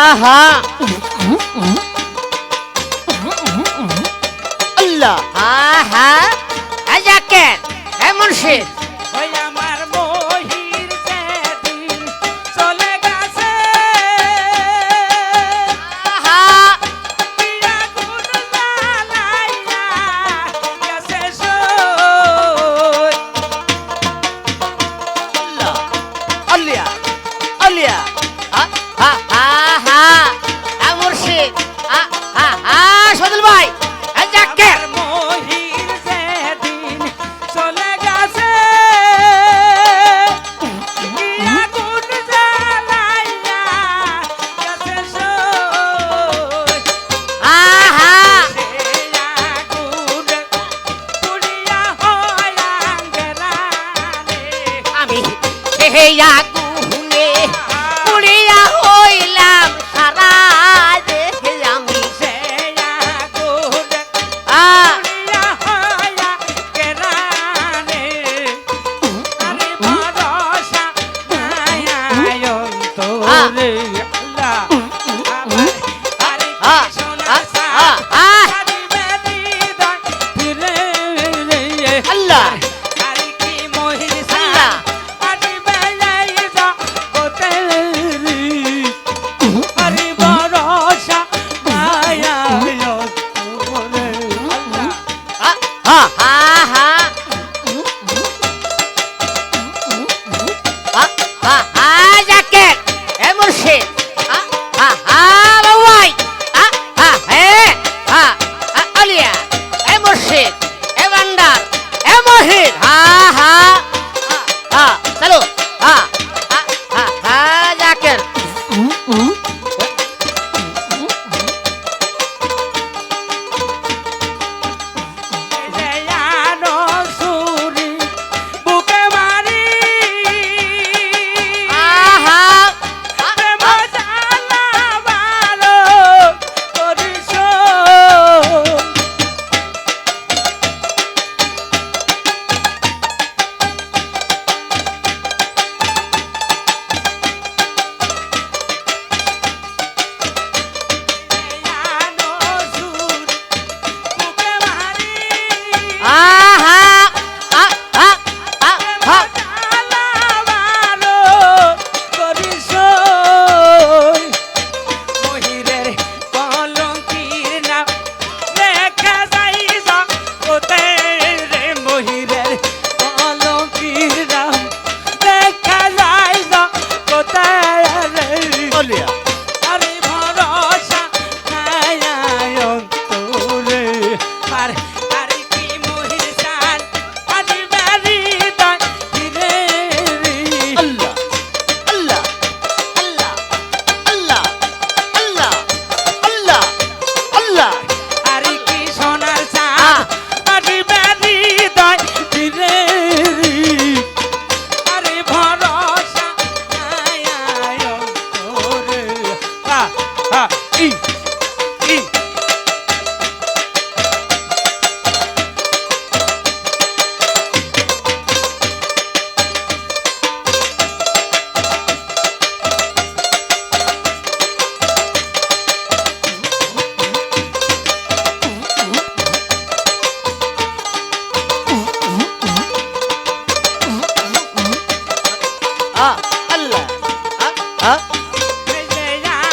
আহা আল্লাহ আহা আজাকে হে মুর্শিদ ওই আমার মহির সেদিন চলে গেছে আহা পিয়া গুণ জ্বালাইয়া গেছে সই। আল্লাহ আলিয়া আলিয়া আহা আহা হে মুর্শিদ আহা সদল ভাই আজাকে আমার মহির সেদিন চলে গেছে পিয়া গুণ জ্বালাইয়া গেছে সই। আহা আমি হে আগুনে পুড়িয়া হইলাম সারা রে আমি আল্লাহ জাকেট এ মুর্শিদ বাবাই আলিয়া এ মুর্শিদ এ ভান্ডার এ মহিদ চলো জাকেট বুকে মারি আহা আহা আলিয়া আরে ভরসা নাই অন্তরে আর আরে কি মহির চাল আজি বাড়ি তাই ধীরে আল্লাহ আল্লাহ আল্লাহ আল্লাহ আল্লাহ আল্লাহ আল্লাহ আরে কি সোনার চাল আজি বাড়ি তাই ধীরে আরে ভরসা নাই অন্তরে ই ই আল্লাহ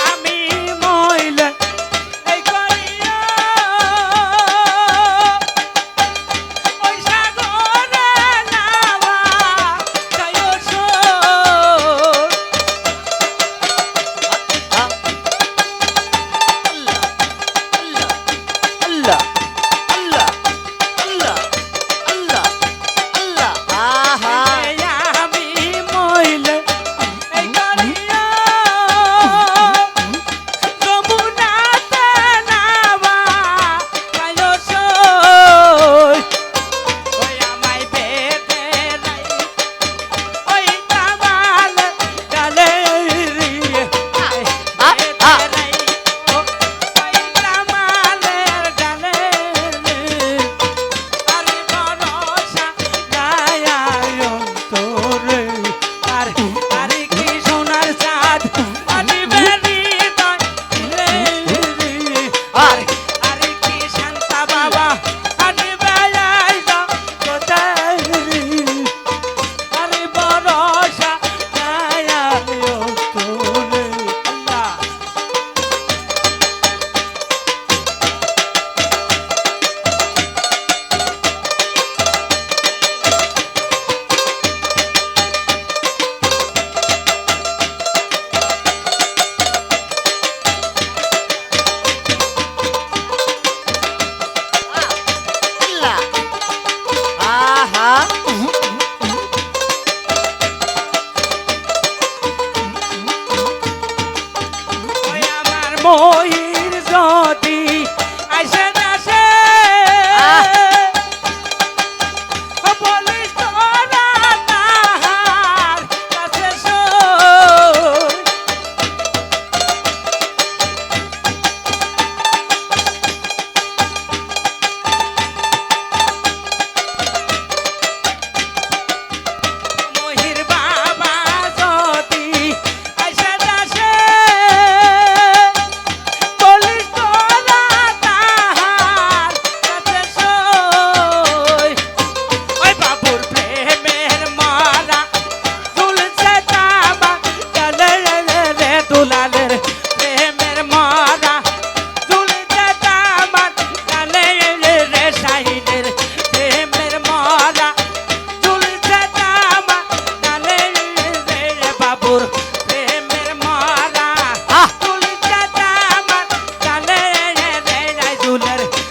আমি মইলে এই করিয়া ওই সাগরে নামা যায় আল্লাহ আল্লাহ আল্লাহ আল্লাহ আল্লাহ আহা আমি মইলে এই করিয়া যমুনাতে নামা যায় ওই আমায় বেঁধে নাই ওই কামাল গালে আ, আ। ওই কামালের গালে চুলের